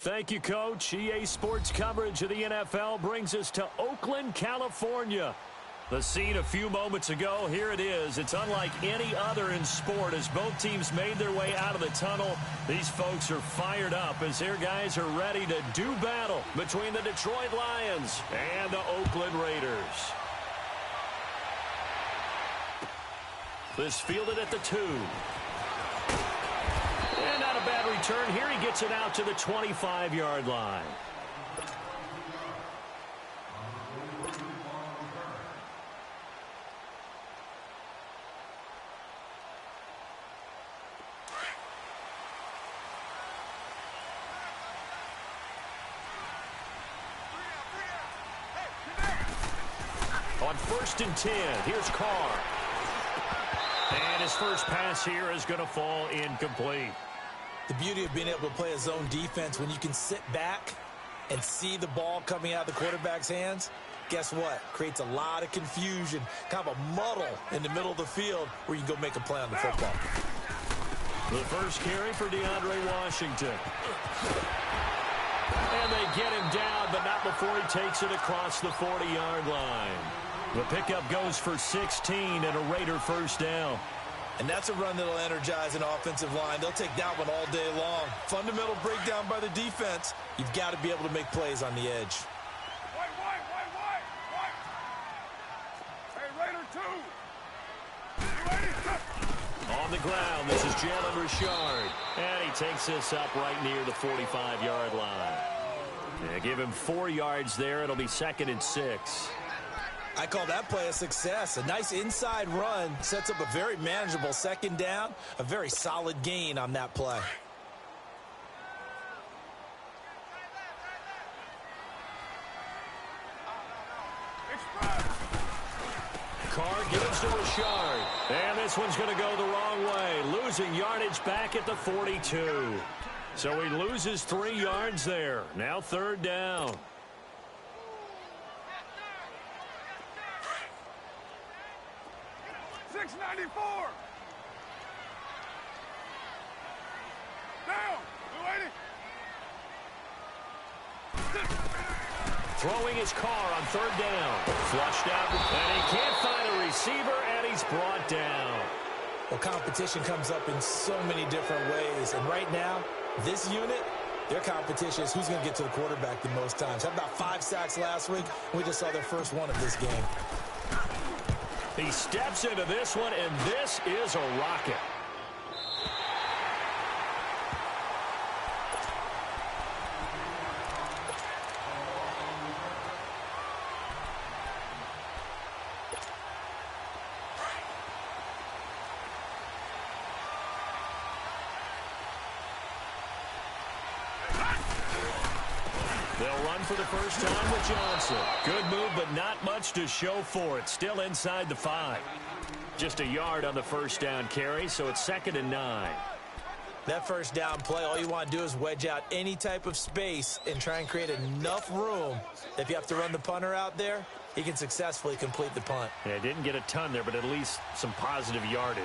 Thank you, Coach. EA Sports coverage of the NFL brings us to Oakland, California. The scene a few moments ago, here it is. It's unlike any other in sport as both teams made their way out of the tunnel. These folks are fired up as their guys are ready to do battle between the Detroit Lions and the Oakland Raiders. This fielded at the 2. And not a bad return. Here he gets it out to the 25-yard line. On 1st and 10, here's Carr. And his first pass here is going to fall incomplete. The beauty of being able to play a zone defense when you can sit back and see the ball coming out of the quarterback's hands, guess what? Creates a lot of confusion, kind of a muddle in the middle of the field where you can go make a play on the football. The first carry for DeAndre Washington. And they get him down, but not before he takes it across the 40-yard line. The pickup goes for 16 and a Raider first down. And that's a run that'll energize an offensive line. They'll take that one all day long. Fundamental breakdown by the defense. You've got to be able to make plays on the edge. Hey, Raider 2. On the ground, this is Jalen Richard. And he takes this up right near the 45-yard line. Yeah, give him 4 yards there. It'll be 2nd and 6. I call that play a success. A nice inside run sets up a very manageable 2nd down. A very solid gain on that play. Carr gives to Richard. And this one's going to go the wrong way. Losing yardage back at the 42. So he loses 3 yards there. Now 3rd down. .694. Down. 280. Throwing his Carr on 3rd down. Flushed out. And he can't find a receiver, and he's brought down. Well, competition comes up in so many different ways. And right now, this unit, their competition is who's going to get to the quarterback the most times. Had about 5 sacks last week. We just saw their first one of this game. He steps into this one, and this is a rocket. They'll run for the first time with Johnson. Good move, but not much to show for it. Still inside the 5. Just a yard on the first down carry, so it's 2nd and 9. That first down play, all you want to do is wedge out any type of space and try and create enough room that if you have to run the punter out there, he can successfully complete the punt. Yeah, didn't get a ton there, but at least some positive yardage.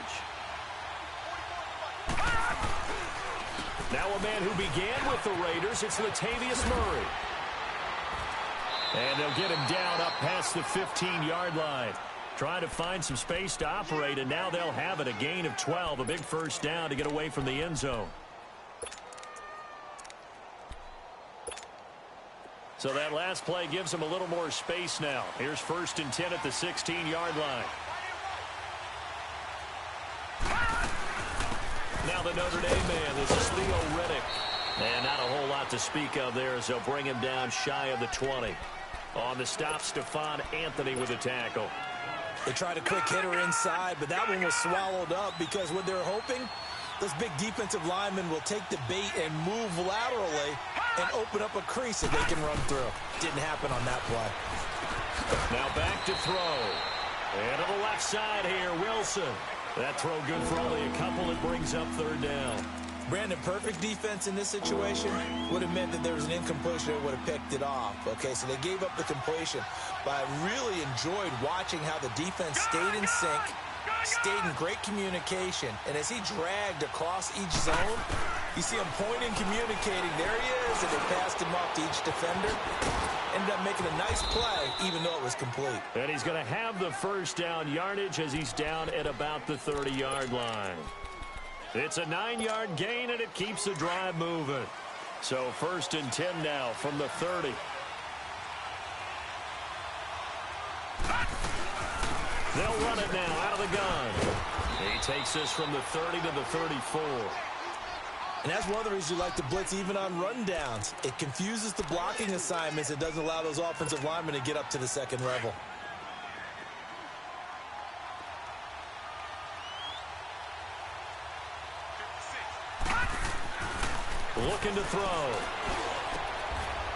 Now a man who began with the Raiders, it's Latavius Murray. And they'll get him down up past the 15-yard line. Trying to find some space to operate, and now they'll have it. A gain of 12, a big first down to get away from the end zone. So that last play gives them a little more space now. Here's 1st and 10 at the 16-yard line. Now the Notre Dame man, this is Theo Riddick. And not a whole lot to speak of there as they'll bring him down shy of the 20. On the stop, Stephon Anthony with a tackle. They tried a quick hitter inside, but that one was swallowed up because what they're hoping, those big defensive linemen will take the bait and move laterally and open up a crease that they can run through. Didn't happen on that play. Now back to throw. And to the left side here, Wilson. That throw good for only a couple. It brings up 3rd down. Brandon, perfect defense in this situation would have meant that there was an incompletion that would have picked it off. Okay, so they gave up the completion. But I really enjoyed watching how the defense stayed in sync, stayed in great communication. And as he dragged across each zone, you see him pointing, communicating. There he is, and they passed him off to each defender. Ended up making a nice play, even though it was complete. And he's going to have the first down yardage as he's down at about the 30-yard line. It's a 9-yard gain, and it keeps the drive moving. So 1st and 10 now from the 30. They'll run it now out of the gun. He takes this from the 30 to the 34. And that's one of the reasons you like to blitz even on rundowns. It confuses the blocking assignments. It doesn't allow those offensive linemen to get up to the second level. Looking to throw.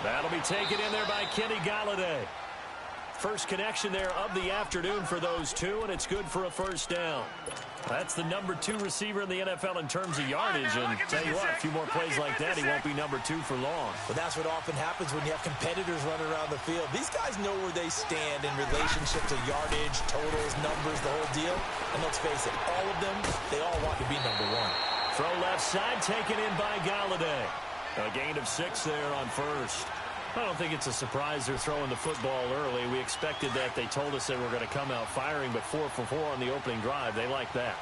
That'll be taken in there by Kenny Golladay. First connection there of the afternoon for those two, and it's good for a first down. That's the number 2 receiver in the NFL in terms of yardage, and tell you what, a few more plays like that, he won't be number 2 for long. But that's what often happens when you have competitors running around the field. These guys know where they stand in relationship to yardage, totals, numbers, the whole deal. And let's face it, all of them, they all want to be number 1. Throw left side, taken in by Golladay. A gain of 6 there on first. I don't think it's a surprise they're throwing the football early. We expected that. They told us they were going to come out firing, but 4 for 4 on the opening drive. They like that.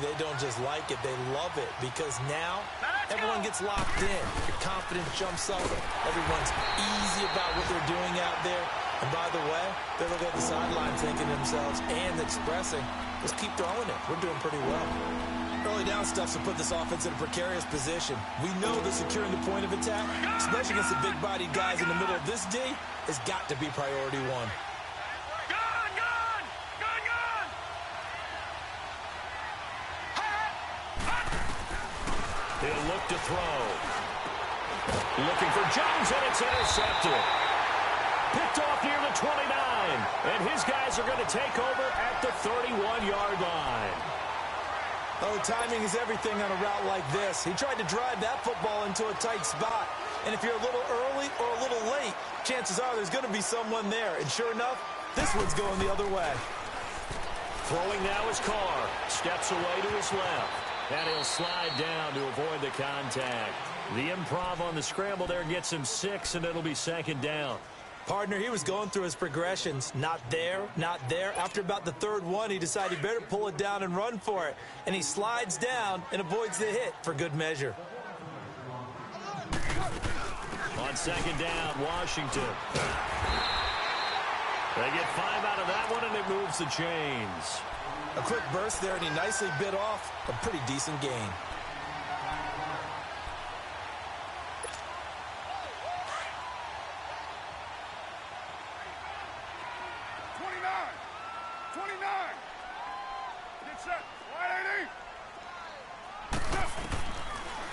They don't just like it, they love it, because now everyone gets locked in. Your confidence jumps up. Everyone's easy about what they're doing out there. And by the way, they're looking at the sideline thinking to themselves and expressing, let's keep throwing it. We're doing pretty well. Early down stuff's to put this offense in a precarious position. We know that securing the point of attack, especially against the big-bodied guys in the middle of this D, has got to be priority 1. Gun! He'll look to throw. Looking for Jones, and it's intercepted. Picked off near the 29, and his guys are going to take over at the 31-yard line. Oh, timing is everything on a route like this. He tried to drive that football into a tight spot. And if you're a little early or a little late, chances are there's going to be someone there. And sure enough, this one's going the other way. Throwing now is Carr. Steps away to his left. And he'll slide down to avoid the contact. The improv on the scramble there gets him 6, and it'll be 2nd down. Partner, he was going through his progressions. Not there, not there. After about the 3rd one, he decided he better pull it down and run for it. And he slides down and avoids the hit for good measure. On 2nd down, Washington. They get 5 out of that one, and it moves the chains. A quick burst there, and he nicely bit off a pretty decent gain.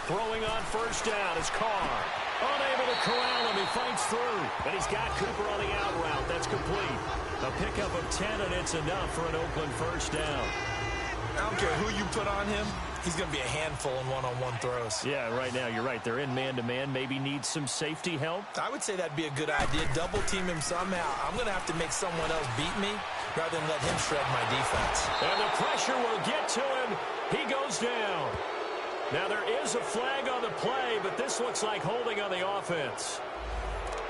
Throwing on first down is Carr. Unable to corral him. He fights through. And he's got Cooper on the out route. That's complete. A pickup of 10, and it's enough for an Oakland first down. I don't care who you put on him. He's going to be a handful in one-on-one throws. Yeah, right now, you're right. They're in man-to-man. Maybe need some safety help. I would say that'd be a good idea. Double team him somehow. I'm going to have to make someone else beat me rather than let him shred my defense. And the pressure will get to him. He goes down. Now, there is a flag on the play, but this looks like holding on the offense.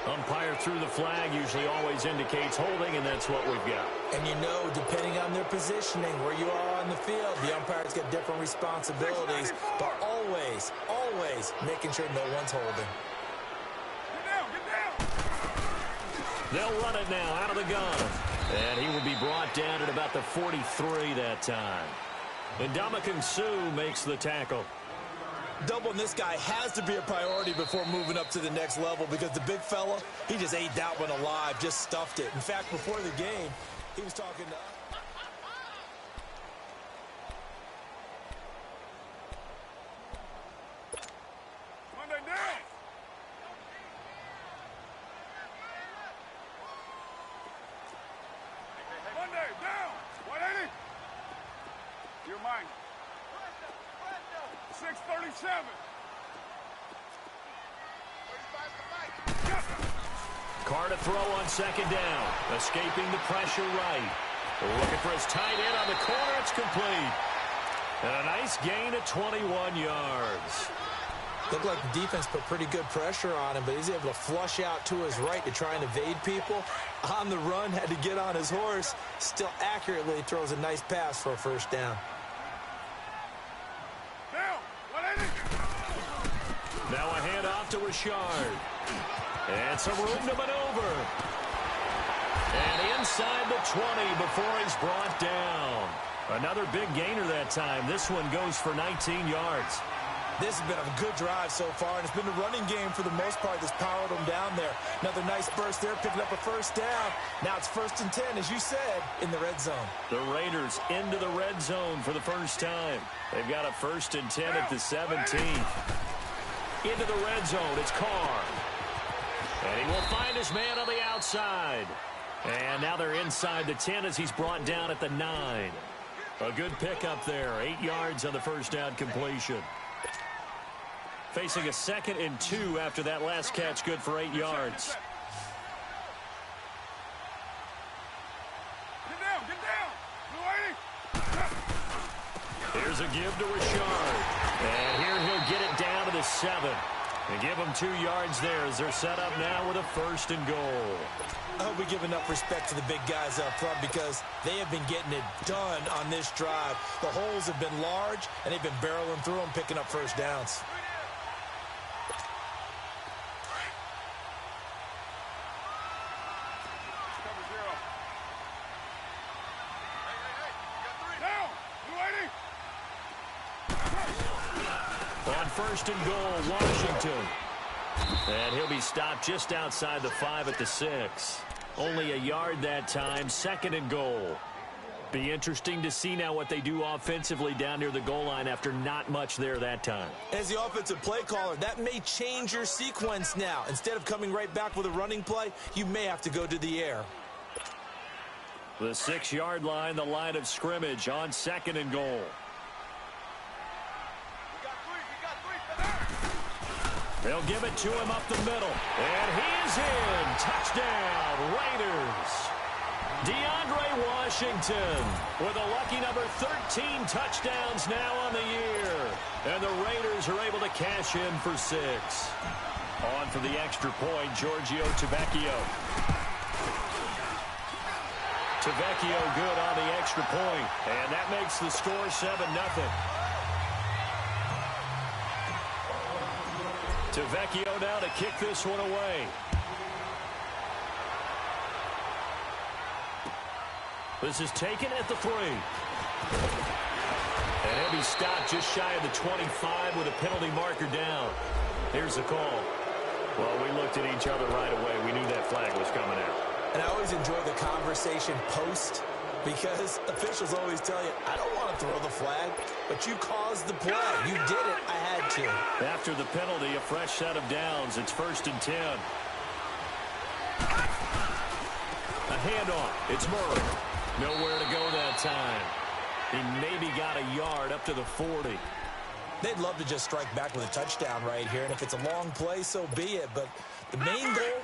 Umpire threw the flag, usually always indicates holding, and that's what we've got. And you know, depending on their positioning, where you are on the field, the umpires get different responsibilities, but always, always making sure no one's holding. Get down! They'll run it now out of the gun. And he will be brought down at about the 43 that time. And Ndamukong Suh makes the tackle. Doubling this guy has to be a priority before moving up to the next level, because the big fella, he just ate that one alive, just stuffed it. In fact, before the game, he was talking to us. Monday down! Monday down! 180! You're mine. 637. Carr to throw on second down. Escaping the pressure right. Looking for his tight end on the corner. It's complete. And a nice gain of 21 yards. Looked like the defense put pretty good pressure on him, but he's able to flush out to his right to try and evade people. On the run, had to get on his horse. Still accurately throws a nice pass for a first down. Down. 180. Now a handoff to Richard. And some room to maneuver. And inside the 20 before he's brought down. Another big gainer that time. This one goes for 19 yards. This has been a good drive so far, and it's been the running game for the most part that's powered them down there. Another nice burst there, picking up a first down. Now it's 1st and 10, as you said, in the red zone. The Raiders into the red zone for the first time. They've got a 1st and 10 at the 17th. Into the red zone, it's Carr. And he will find his man on the outside. And now they're inside the 10 as he's brought down at the 9. A good pickup there, 8 yards on the first down completion. Facing a 2nd and 2 after that last catch, good for 8 yards. Get down. Get down. 280. Here's a give to Richard. And here he'll get it down to the 7. And give them 2 yards there as they're set up now with a 1st and goal. I hope we give enough respect to the big guys up front because they have been getting it done on this drive. The holes have been large, and they've been barreling through them, picking up first downs. Cover 0. Hey. Down. 280. On 1st and goal, Washington. And he'll be stopped just outside the 5 at the 6. Only a yard that time, 2nd and goal. Be interesting to see now what they do offensively down near the goal line after not much there that time. As the offensive play caller, that may change your sequence now. Instead of coming right back with a running play, you may have to go to the air. The 6-yard line, the line of scrimmage on 2nd and goal. They'll give it to him up the middle. And he's in. Touchdown, Raiders. DeAndre Washington with a lucky number 13 touchdowns now on the year. And the Raiders are able to cash in for 6. On for the extra point, Giorgio Tavecchio. Tavecchio good on the extra point. And that makes the score 7-0. Tavecchio now to kick this one away. This is taken at the 3. And he'll be stopped just shy of the 25 with a penalty marker down. Here's the call. Well, we looked at each other right away. We knew that flag was coming out. And I always enjoy the conversation post because officials always tell you, I don't want to throw the flag, but you caused the play. You did it. I had to. After the penalty, a fresh set of downs. It's 1st and 10. A handoff. It's Murray. Nowhere to go that time. He maybe got a yard up to the 40. They'd love to just strike back with a touchdown right here, and if it's a long play, so be it. But the main goal,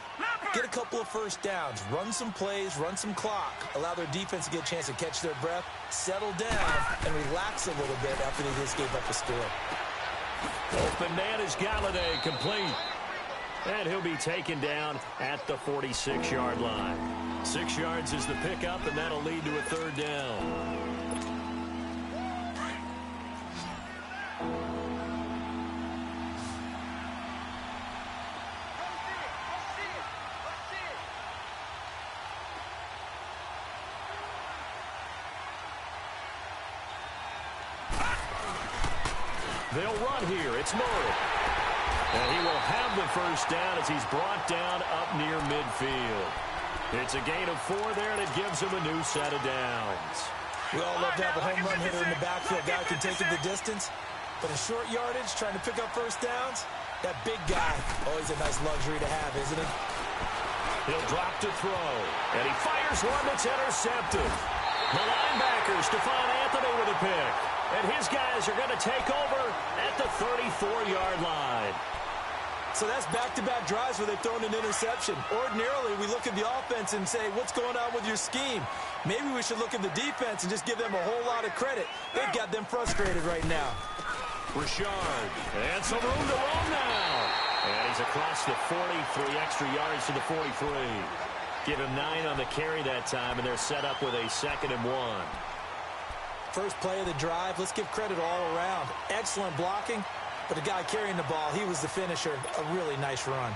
get a couple of first downs, run some plays, run some clock, allow their defense to get a chance to catch their breath, settle down, and relax a little bit after they just gave up a score. Open man is Galladay, complete. And he'll be taken down at the 46-yard line. 6 yards is the pickup, and that'll lead to a 3rd down. They'll run here. It's Murray. And he will have the first down as he's brought down up near midfield. It's a gain of 4 there, and it gives him a new set of downs. We all love to have a home run hitter in the backfield. Guy can take it the distance. But a short yardage, trying to pick up first downs, that big guy, always a nice luxury to have, isn't it? He'll drop to throw. And he fires one that's intercepted. The linebacker, Stephon Anthony with a pick. And his guys are going to take over at the 34-yard line. So that's back-to-back drives where they've thrown an interception. Ordinarily, we look at the offense and say, what's going on with your scheme? Maybe we should look at the defense and just give them a whole lot of credit. They've got them frustrated right now. Richard, and some room to roam now. And he's across the 40, 3 extra yards to the 43. Give him 9 on the carry that time, and they're set up with a 2nd and 1. First play of the drive, let's give credit all around. Excellent blocking, but the guy carrying the ball, he was the finisher. A really nice run.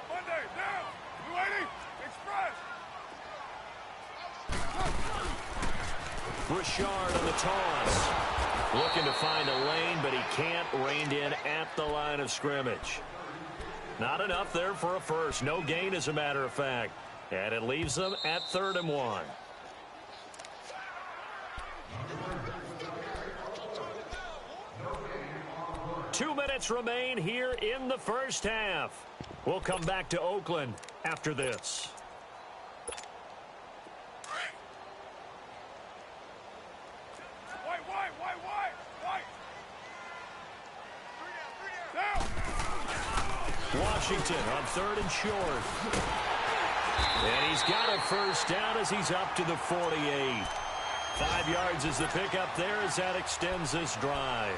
Monday, down. Blue 80, express. Richard on the toss. Looking to find a lane, but he can't. Reined in at the line of scrimmage. Not enough there for a first. No gain, as a matter of fact. And it leaves them at 3rd and 1. Two minutes remain here in the first half. We'll come back to Oakland after this. White. Down. Washington on 3rd and short. And he's got a first down as he's up to the 48. 5 yards is the pickup there as that extends this drive.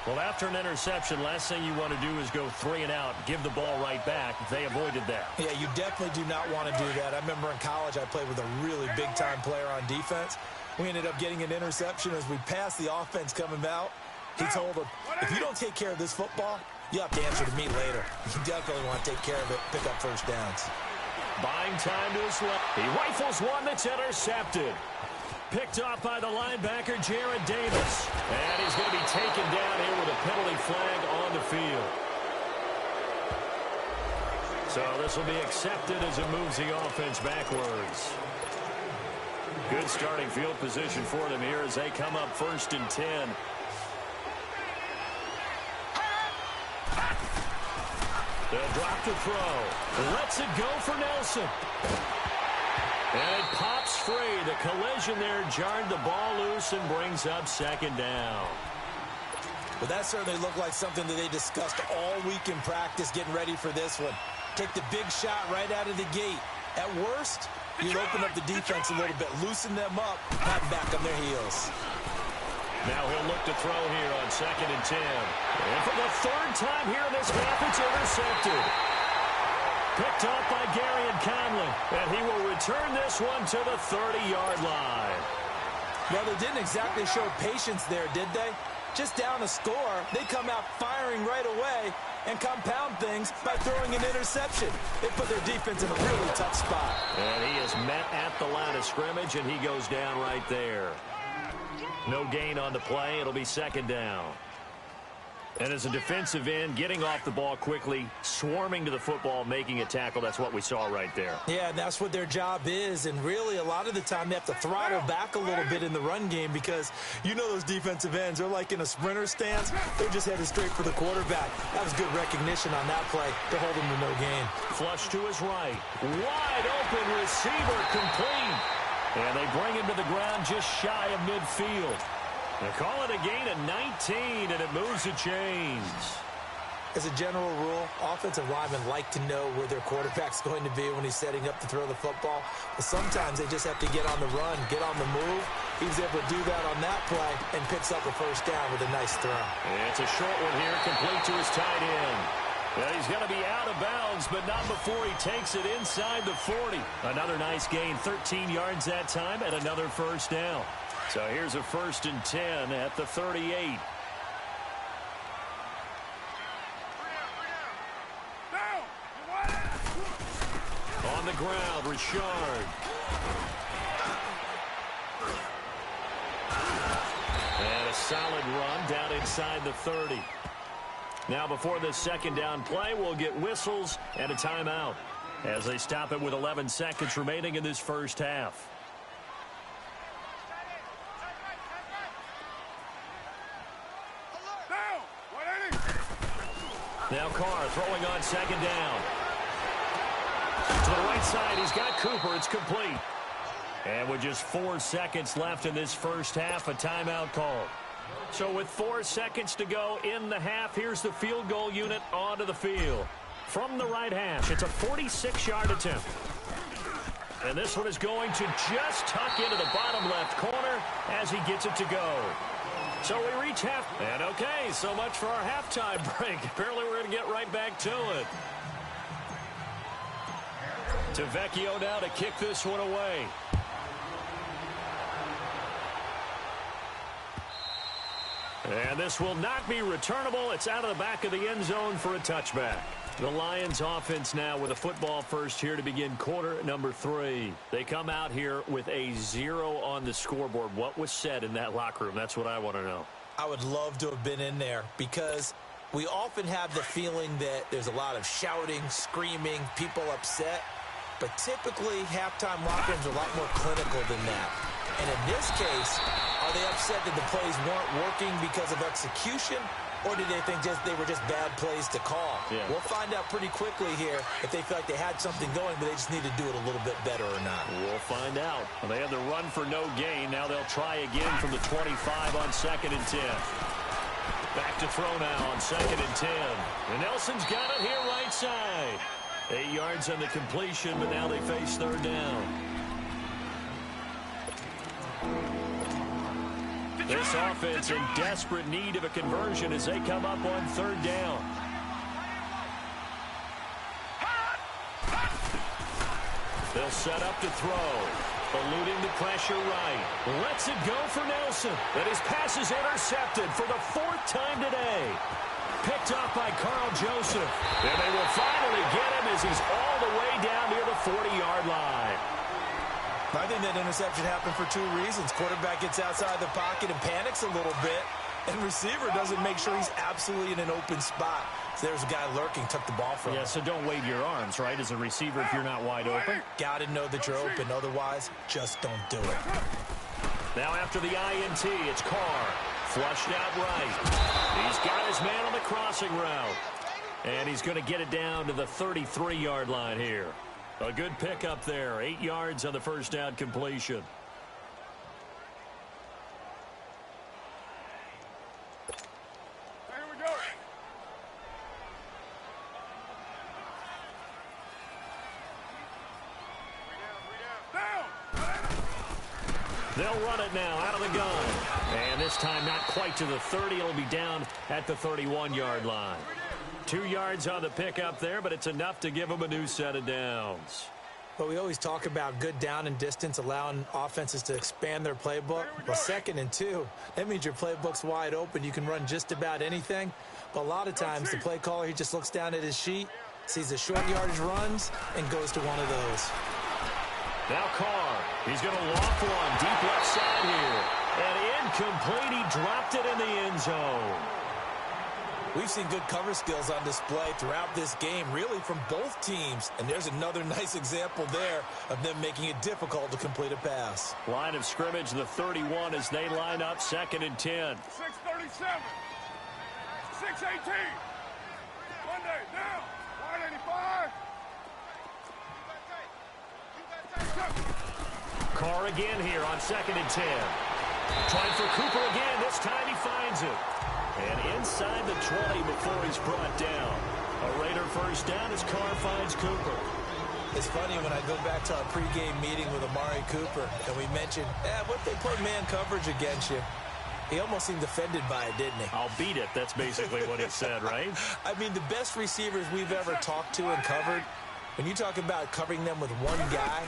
Well, after an interception, last thing you want to do is go 3 and out, give the ball right back. They avoided that. Yeah, you definitely do not want to do that. I remember in college I played with a really big-time player on defense. We ended up getting an interception as we passed the offense coming out. He told him, if you don't take care of this football, you have to answer to me later. You definitely want to take care of it, pick up first downs. Buying time to his left. He rifles one that's intercepted. Picked off by the linebacker, Jarrad Davis. And he's going to be taken down here with a penalty flag on the field. So this will be accepted as it moves the offense backwards. Good starting field position for them here as they come up 1st and 10. They'll drop the throw. Lets it go for Nelson. And it pops free. The collision there jarred the ball loose and brings up 2nd down. Well, that certainly looked like something that they discussed all week in practice getting ready for this one. Take the big shot right out of the gate. At worst, you'll open up the defense a little bit, loosen them up, not back on their heels. Now he'll look to throw here on 2nd and 10. And for the 3rd time here in this half, it's intercepted. Picked off by Garyon Conley, and he will return this one to the 30-yard line. Well, they didn't exactly show patience there, did they? Just down a score, they come out firing right away and compound things by throwing an interception. They put their defense in a really tough spot. And he is met at the line of scrimmage, and he goes down right there. No gain on the play. It'll be 2nd down. And as a defensive end, getting off the ball quickly, swarming to the football, making a tackle, that's what we saw right there. Yeah, and that's what their job is. And really, a lot of the time, they have to throttle back a little bit in the run game because you know those defensive ends, they're like in a sprinter stance. They're just headed straight for the quarterback. That was good recognition on that play to hold him to no gain. Flush to his right. Wide open receiver, complete. And they bring him to the ground just shy of midfield. They call it a gain of 19, and it moves the chains. As a general rule, offensive linemen like to know where their quarterback's going to be when he's setting up to throw the football. But sometimes they just have to get on the run, get on the move. He was able to do that on that play and picks up a first down with a nice throw. It's a short one here, complete to his tight end. Well, he's going to be out of bounds, but not before he takes it inside the 40. Another nice gain, 13 yards that time, and another first down. So here's a 1st and 10 at the 38. On the ground, Richard. And a solid run down inside the 30. Now before this 2nd down play, we'll get whistles and a timeout as they stop it with 11 seconds remaining in this first half. Now Carr throwing on 2nd down. To the right side, he's got Cooper. It's complete. And with just 4 seconds left in this first half, a timeout call. So with 4 seconds to go in the half, here's the field goal unit onto the field. From the right hash, it's a 46-yard attempt. And this one is going to just tuck into the bottom left corner as he gets it to go. So we reach half. And okay, so much for our halftime break. Apparently we're going to get right back to it. To Vecchio now to kick this one away. And this will not be returnable. It's out of the back of the end zone for a touchback. The Lions offense now with a football first here to begin quarter number 3. They come out here with a 0 on the scoreboard. What was said in that locker room? That's what I want to know. I would love to have been in there because we often have the feeling that there's a lot of shouting, screaming, people upset. But typically, halftime locker rooms are a lot more clinical than that. And in this case, are they upset that the plays weren't working because of execution? Or did they think they were just bad plays to call? Yeah. We'll find out pretty quickly here if they feel like they had something going, but they just need to do it a little bit better or not. We'll find out. Well, they had the run for no gain. Now they'll try again from the 25 on 2nd and 10. Back to throw now on 2nd and 10. And Nelson's got it here right side. 8 yards on the completion, but now they face 3rd down. This offense in desperate need of a conversion as they come up on 3rd down. They'll set up to throw. Eluding the pressure right. Lets it go for Nelson. And his pass is intercepted for the 4th time today. Picked off by Carl Joseph. And they will finally get him as he's all the way down near the 40-yard line. I think that interception happened for 2 reasons. Quarterback gets outside the pocket and panics a little bit, and receiver doesn't make sure he's absolutely in an open spot. So there's a guy lurking, took the ball from him. Yeah, so don't wave your arms, right, as a receiver if you're not wide open. Got to know that you're open. Otherwise, just don't do it. Now after the INT, it's Carr. Flushed out right. He's got his man on the crossing route. And he's going to get it down to the 33-yard line here. A good pickup there. 8 yards on the first down completion. Here we go. Down. They'll run it now out of the gun. And this time not quite to the 30. It'll be down at the 31-yard line. 2 yards on the pickup there, but it's enough to give them a new set of downs. But we always talk about good down and distance, allowing offenses to expand their playbook. Well, 2nd and 2, that means your playbook's wide open. You can run just about anything. But a lot of times, the play caller, he just looks down at his sheet, sees the short yardage runs, and goes to one of those. Now Carr, he's going to loft one deep left side here. And incomplete, he dropped it in the end zone. We've seen good cover skills on display throughout this game, really from both teams. And there's another nice example there of them making it difficult to complete a pass. Line of scrimmage, the 31 as they line up 2nd and 10. 6:37. 6:18. Monday, down. 185. Carr again here on 2nd and 10. Trying for Cooper again. This time he finds it. And inside the 20 before he's brought down. A Raider first down as Carr finds Cooper. It's funny when I go back to our pregame meeting with Amari Cooper, and we mentioned, what if they play man coverage against you? He almost seemed offended by it, didn't he? I'll beat it. That's basically what he said, right? I mean, the best receivers we've ever talked to and covered, when you talk about covering them with one guy,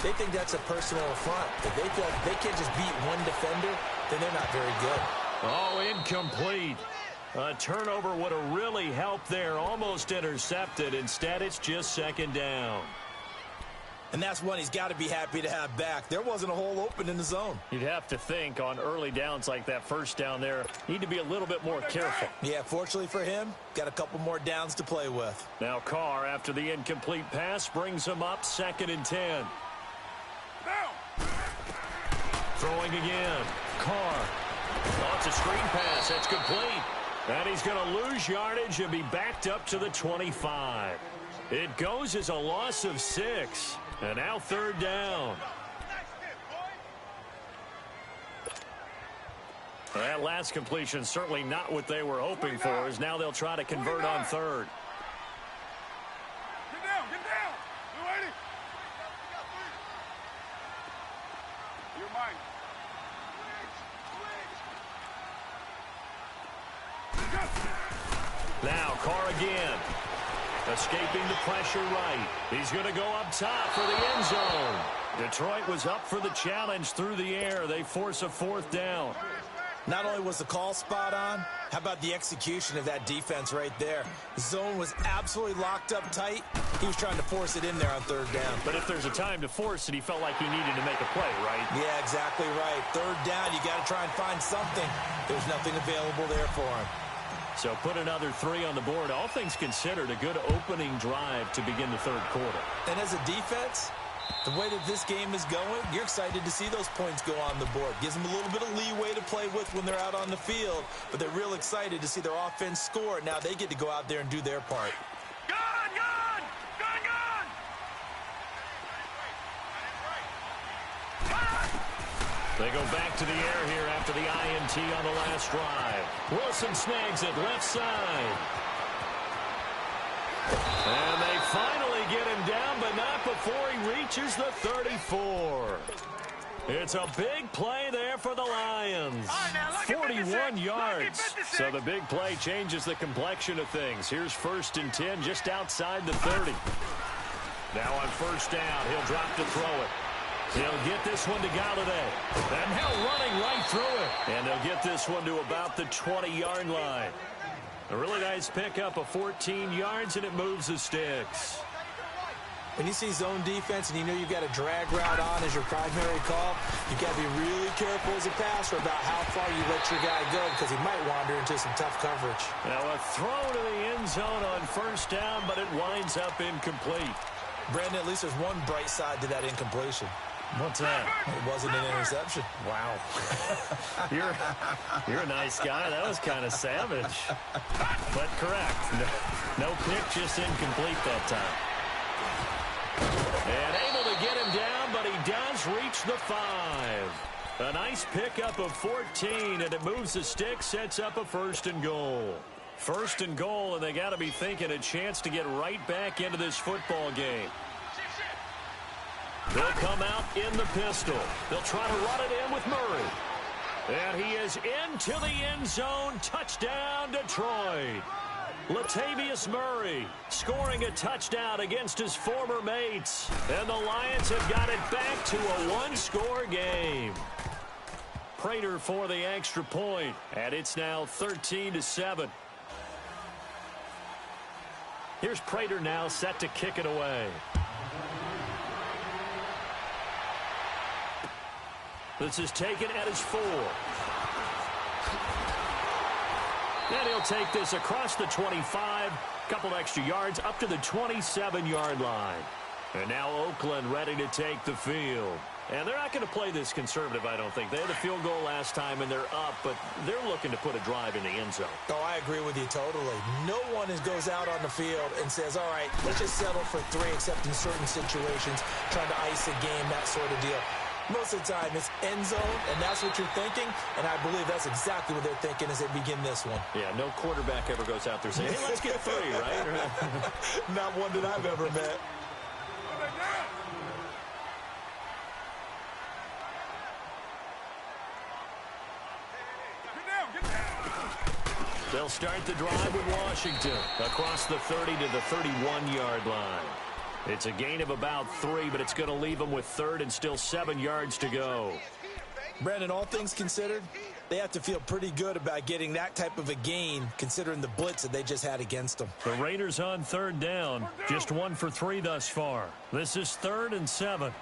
they think that's a personal affront. If they feel like they can't just beat one defender, then they're not very good. Oh, incomplete. A turnover would have really helped there. Almost intercepted. Instead, it's just 2nd down. And that's one he's got to be happy to have back. There wasn't a hole open in the zone. You'd have to think on early downs like that first down there, need to be a little bit more careful. Yeah, fortunately for him, got a couple more downs to play with. Now Carr, after the incomplete pass, brings him up 2nd and 10. Down. Throwing again. Carr. Oh, it's a screen pass. That's complete. And he's going to lose yardage and be backed up to the 25. It goes as a loss of 6. And now 3rd down. That last completion certainly not what they were hoping for, as now they'll try to convert on third. Get down, get down. You ready? You're mine. Now Carr again. Escaping the pressure right. He's going to go up top for the end zone. Detroit was up for the challenge through the air. They force a fourth down. Not only was the call spot on, how about the execution of that defense right there? The zone was absolutely locked up tight. He was trying to force it in there on third down. But if there's a time to force it, he felt like he needed to make a play, right? Yeah, exactly right. Third down, you got to try and find something. There's nothing available there for him. So put another 3 on the board. All things considered, a good opening drive to begin the third quarter. And as a defense, the way that this game is going, you're excited to see those points go on the board. Gives them a little bit of leeway to play with when they're out on the field, but they're real excited to see their offense score. Now they get to go out there and do their part. Gun, gun! Gun, gun! They go back to the air here after the INT on the last drive. Wilson snags it left side. And they finally get him down, but not before he reaches the 34. It's a big play there for the Lions. 41 yards. So the big play changes the complexion of things. Here's 1st and 10 just outside the 30. Now on first down, he'll drop to throw it. He'll get this one to Galladay. And now running right through it. And they'll get this one to about the 20-yard line. A really nice pickup of 14 yards, and it moves the sticks. When you see zone defense and you know you've got a drag route on as your primary call, you've got to be really careful as a passer about how far you let your guy go because he might wander into some tough coverage. Now a throw to the end zone on first down, but it winds up incomplete. Brandon, at least there's one bright side to that incompletion. What's that? It wasn't an interception. Wow. You're a nice guy. That was kind of savage. But correct. No pick, just incomplete that time. And able to get him down, but he does reach the 5. A nice pickup of 14, and it moves the stick, sets up a 1st and goal. 1st and goal, and they got to be thinking a chance to get right back into this football game. They'll come out in the pistol. They'll try to run it in with Murray. And he is into the end zone. Touchdown, Detroit. Latavius Murray scoring a touchdown against his former mates. And the Lions have got it back to a one-score game. Prater for the extra point. And it's now 13-7. Here's Prater now set to kick it away. This is taken at his 4. And he'll take this across the 25. Couple extra yards up to the 27-yard line. And now Oakland ready to take the field. And they're not going to play this conservative, I don't think. They had the field goal last time, and they're up, but they're looking to put a drive in the end zone. Oh, I agree with you totally. No one goes out on the field and says, all right, let's just settle for 3, except in certain situations, trying to ice a game, that sort of deal. Most of the time, it's end zone, and that's what you're thinking, and I believe that's exactly what they're thinking as they begin this one. Yeah, no quarterback ever goes out there saying, hey, let's get 3, right? Not one that I've ever met. They'll start the drive with Washington across the 30 to the 31-yard line. It's a gain of about 3, but it's going to leave them with 3rd and still 7 yards to go. Brandon, all things considered, they have to feel pretty good about getting that type of a gain, considering the blitz that they just had against them. The Raiders on 3rd down, just 1 for 3 thus far. This is 3rd and 7.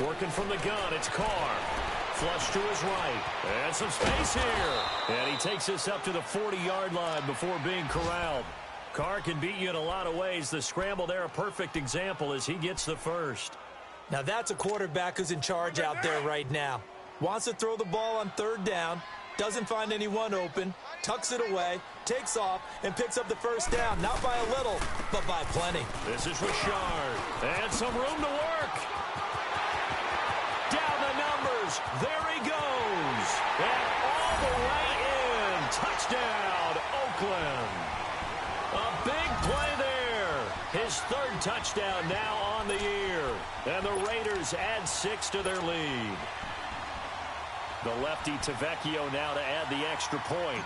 Working from the gun, it's Carr. Flush to his right. And some space here. And he takes this up to the 40-yard line before being corralled. Carr can beat you in a lot of ways. The scramble there, a perfect example as he gets the first. Now that's a quarterback who's in charge out there right now. Wants to throw the ball on 3rd down. Doesn't find anyone open. tucks it away, takes off, and picks up the first down. Not by a little, but by plenty. This is Richard. And some room to work. Down the numbers. There he goes. And all the way in. Touchdown, Oakland. A big play there. His third touchdown now on the year. And the Raiders add 6 to their lead. The lefty Tavecchio now to add the extra point.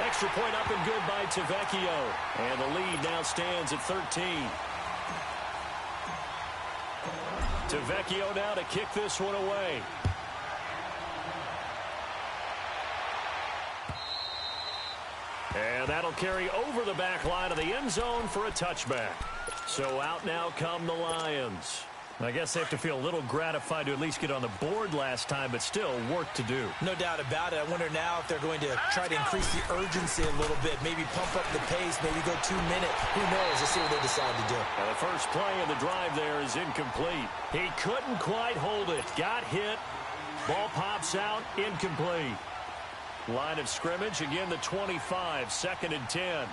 Extra point up and good by Tavecchio. And the lead now stands at 13. Tavecchio now to kick this one away. And that'll carry over the back line of the end zone for a touchback. So out now come the Lions. I guess they have to feel a little gratified to at least get on the board last time, but still work to do. No doubt about it. I wonder now if they're going to try to increase the urgency a little bit, maybe pump up the pace, maybe go 2 minutes. Who knows? Let's see what they decide to do. Now the first play of the drive there is incomplete. He couldn't quite hold it. Got hit. Ball pops out. Incomplete. Line of scrimmage, again the 25, 2nd and 10.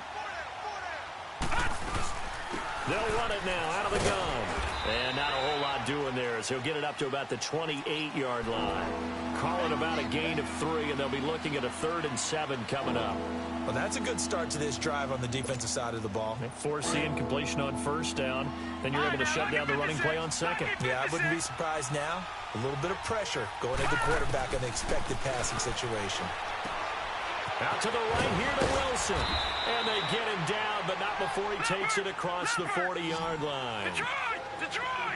They'll run it now out of the gun. And not a whole lot doing there as he'll get it up to about the 28-yard line. Call it about a gain of 3, and they'll be looking at a 3rd and 7 coming up. Well, that's a good start to this drive on the defensive side of the ball. Force the incompletion on first down. Then you're able to shut down the running play on second. Yeah, I wouldn't be surprised now. A little bit of pressure going into the quarterback in the expected passing situation. Out to the right here to Wilson. And they get him down, but not before he takes it across the 40-yard line.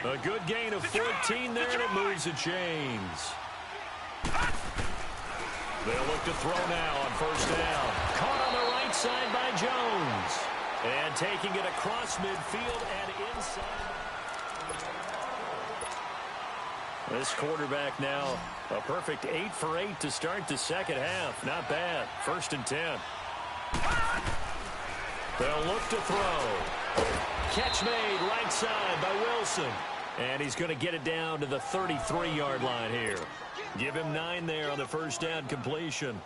A good gain of 14 there, and it moves the chains. They'll look to throw now on first down. Caught on the right side by Jones. And taking it across midfield and inside. This quarterback now a perfect 8 for 8 to start the second half. Not bad. 1st and 10. They'll look to throw. Catch made right side by Wilson. And he's going to get it down to the 33-yard line here. Give him 9 there on the first down completion.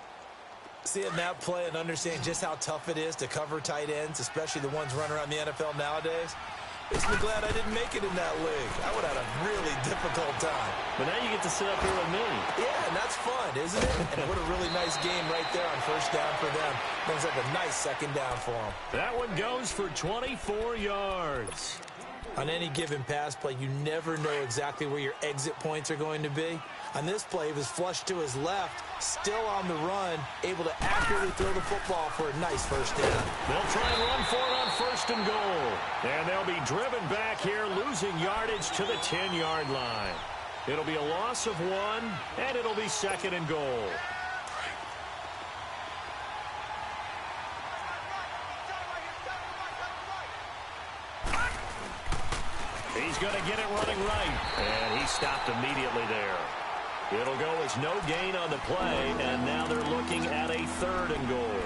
Seeing that play and understanding just how tough it is to cover tight ends, especially the ones running around the NFL nowadays, makes me glad I didn't make it in that league. I would have had a really difficult time. But now you get to sit up here with me. Yeah, and that's fun, isn't it? And what a really nice game right there on first down for them. Brings up a nice second down for them. That one goes for 24 yards. On any given pass play, you never know exactly where your exit points are going to be. On this play, he was flushed to his left, still on the run, able to accurately throw the football for a nice first down. They'll try and run for it on 1st and goal. And they'll be driven back here, losing yardage to the 10-yard line. It'll be a loss of 1, and it'll be 2nd and goal. He's going to get it running right. And he stopped immediately there. It'll go as no gain on the play, and now they're looking at a 3rd and goal.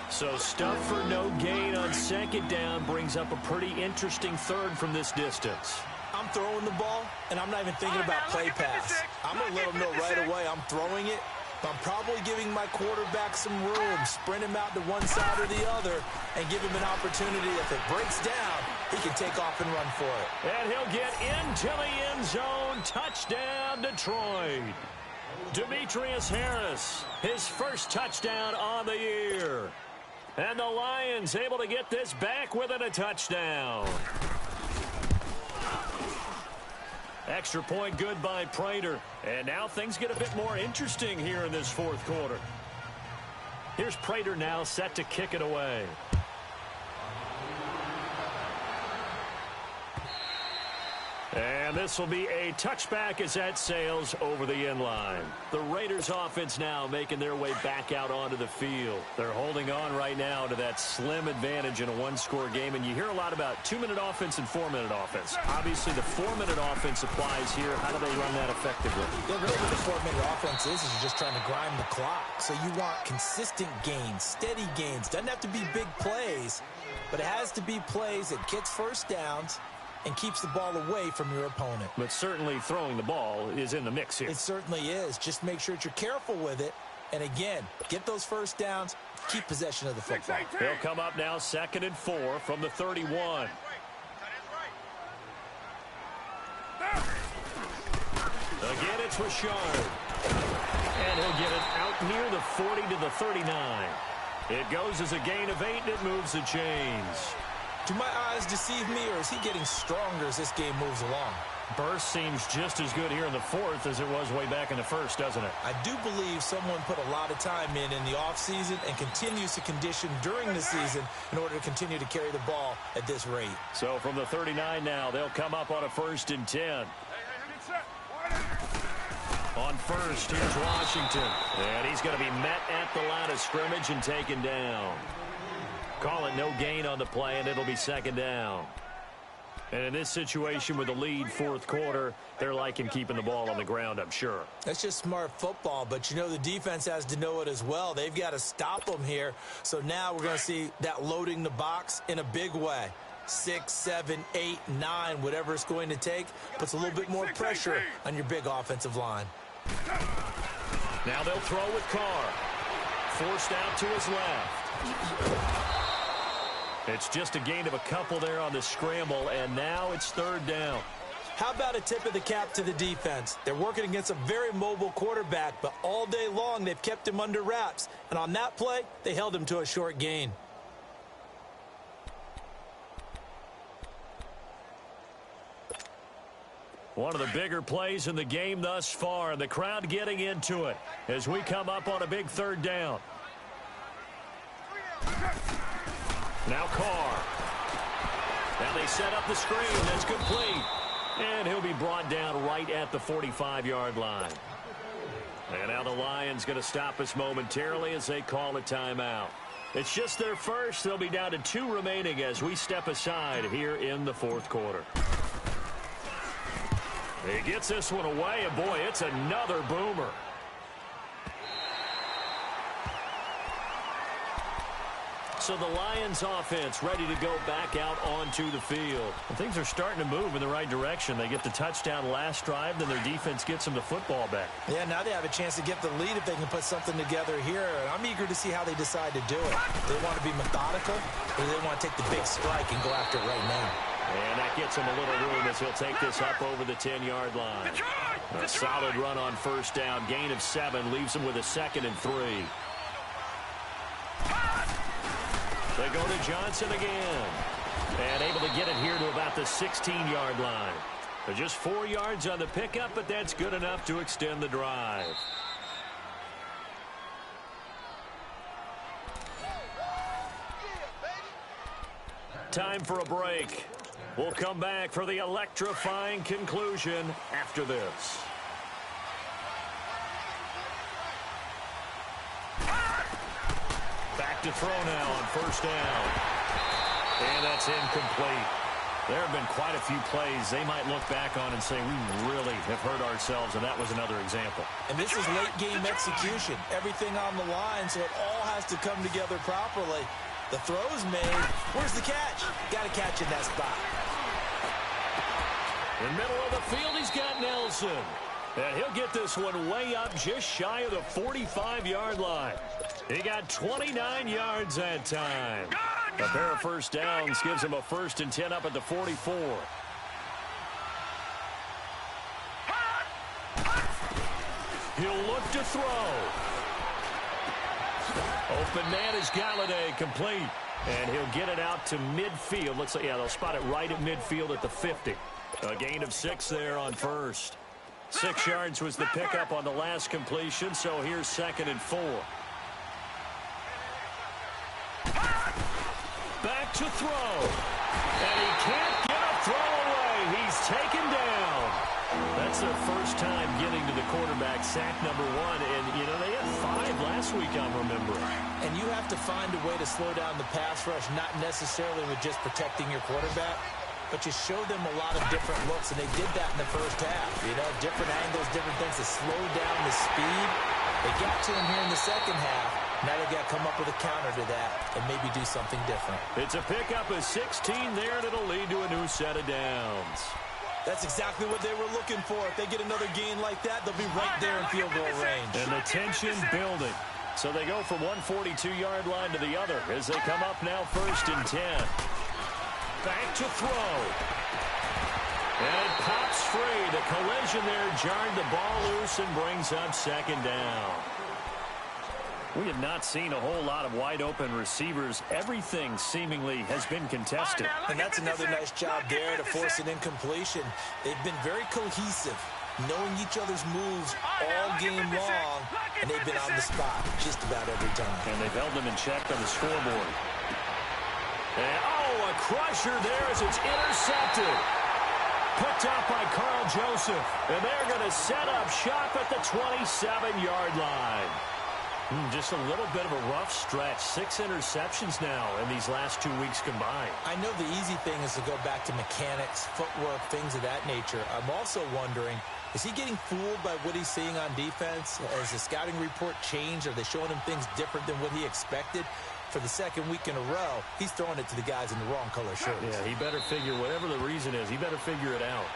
So stuff for no gain on 2nd down brings up a pretty interesting 3rd from this distance. I'm throwing the ball, and I'm not even thinking about play pass. I'm going to let them know right away I'm throwing it. But I'm probably giving my quarterback some room, sprint him out to one side or the other, and give him an opportunity. If it breaks down, he can take off and run for it. And he'll get into the end zone. Touchdown, Detroit. Demetrius Harris, his first touchdown on the year. And the Lions able to get this back within a touchdown. Extra point good by Prater. And now things get a bit more interesting here in this 4th quarter. Here's Prater now set to kick it away. And this will be a touchback as that sails over the end line. The Raiders offense now making their way back out onto the field. They're holding on right now to that slim advantage in a 1-score game. And you hear a lot about 2-minute offense and 4-minute offense. Obviously, the 4-minute offense applies here. How do they run that effectively? Yeah, really what the 4-minute offense is just trying to grind the clock. So you want consistent gains, steady gains. Doesn't have to be big plays, but it has to be plays that gets first downs and keeps the ball away from your opponent. But certainly throwing the ball is in the mix here. It certainly is. Just make sure that you're careful with it. And again, get those first downs, keep possession of the football. They'll come up now 2nd and 4 from the 31. Again, it's Richard. And he'll get it out near the 40 to the 39. It goes as a gain of 8, and it moves the chains. Do my eyes deceive me, or is he getting stronger as this game moves along? Burst seems just as good here in the 4th as it was way back in the 1st, doesn't it? I do believe someone put a lot of time in the offseason and continues to condition during the season in order to continue to carry the ball at this rate. So from the 39 now, they'll come up on a 1st and 10. On first, here's Washington. And he's going to be met at the line of scrimmage and taken down. Call it no gain on the play, and it'll be 2nd down. And in this situation with the lead 4th quarter, they're liking keeping the ball on the ground, I'm sure. That's just smart football, but you know the defense has to know it as well. They've got to stop them here. So now we're going to see that loading the box in a big way. 6, 7, 8, 9, whatever it's going to take, puts a little bit more pressure on your big offensive line. Now they'll throw with Carr. Forced out to his left. It's just a gain of a couple there on the scramble, and now it's 3rd down. How about a tip of the cap to the defense? They're working against a very mobile quarterback, but all day long they've kept him under wraps. And on that play, they held him to a short gain. One of the bigger plays in the game thus far, and the crowd getting into it as we come up on a big 3rd down. Now Carr. Now they set up the screen. That's complete. And he'll be brought down right at the 45-yard line. And now the Lions going to stop us momentarily as they call a timeout. It's just their first. They'll be down to 2 remaining as we step aside here in the 4th quarter. He gets this one away, and boy, it's another boomer. So the Lions offense ready to go back out onto the field. And things are starting to move in the right direction. They get the touchdown last drive, then their defense gets them the football back. Yeah, now they have a chance to get the lead if they can put something together here. And I'm eager to see how they decide to do it. They want to be methodical, or they want to take the big strike and go after it right now. And that gets him a little room as he'll take this up over the 10-yard line. A solid run on 1st down. Gain of 7 leaves him with a 2nd and 3. They go to Johnson again. And able to get it here to about the 16-yard line. Just 4 yards on the pickup, but that's good enough to extend the drive. Time for a break. We'll come back for the electrifying conclusion after this. Back to throw now on 1st down. And that's incomplete. There have been quite a few plays they might look back on and say, we really have hurt ourselves, and that was another example. And this is late game execution. Everything on the line, so it all has to come together properly. The throw's made. Where's the catch? Got to catch in that spot. In the middle of the field, he's got Nelson. And he'll get this one way up just shy of the 45-yard line. He got 29 yards that time. A pair of 1st downs gives him a 1st and 10 up at the 44. He'll look to throw. Open man is Galladay, complete. And he'll get it out to midfield. Looks like, yeah, they'll spot it right at midfield at the 50. A gain of 6 there on 1st. 6 yards was the pickup on the last completion, so here's 2nd and 4. Back to throw. And he can't get a throw away. He's taken down. That's their first time getting to the quarterback, sack number 1. And, you know, they had 5 last week, I'm remembering. And you have to find a way to slow down the pass rush, not necessarily with just protecting your quarterback, but you show them a lot of different looks, and they did that in the first half. You know, different angles, different things to slow down the speed. They got to him here in the second half, Now they got to come up with a counter to that and maybe do something different. It's a pickup of 16 there, and it'll lead to a new set of downs. That's exactly what they were looking for. If they get another gain like that, they'll be right there in field goal range. And the tension building. So they go from one 42-yard line to the other as they come up now 1st and 10. Back to throw. And it pops free. The collision there jarred the ball loose and brings up 2nd down. We have not seen a whole lot of wide-open receivers. Everything seemingly has been contested. And that's another nice job there to force an incompletion. They've been very cohesive, knowing each other's moves all game long, and they've been on the spot just about every time. And they've held them in check on the scoreboard. And, oh, a crusher there as it's intercepted. Picked up by Carl Joseph. And they're going to set up shop at the 27-yard line. Just a little bit of a rough stretch. 6 interceptions now in these last 2 weeks combined. I know the easy thing is to go back to mechanics, footwork, things of that nature. I'm also wondering, is he getting fooled by what he's seeing on defense? Has the scouting report changed? Are they showing him things different than what he expected? For the 2nd week in a row, he's throwing it to the guys in the wrong color shirts. Yeah, he better figure, whatever the reason is, he better figure it out.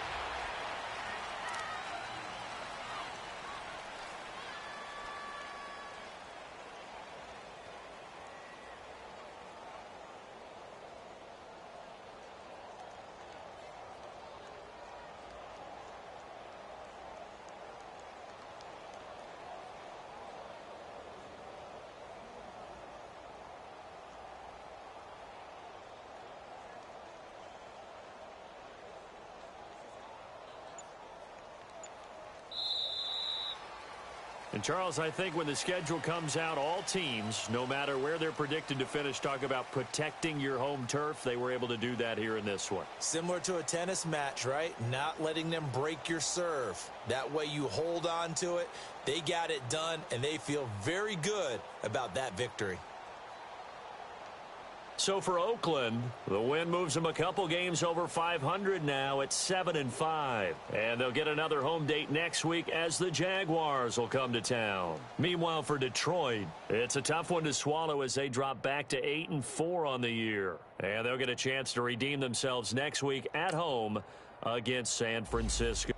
And, Charles, I think when the schedule comes out, all teams, no matter where they're predicted to finish, talk about protecting your home turf. They were able to do that here in this one. Similar to a tennis match, right? Not letting them break your serve. That way you hold on to it. They got it done, and they feel very good about that victory. So for Oakland, the win moves them a couple games over 500 now at 7-5. And they'll get another home date next week as the Jaguars will come to town. Meanwhile, for Detroit, it's a tough one to swallow as they drop back to 8-4 on the year. And they'll get a chance to redeem themselves next week at home against San Francisco.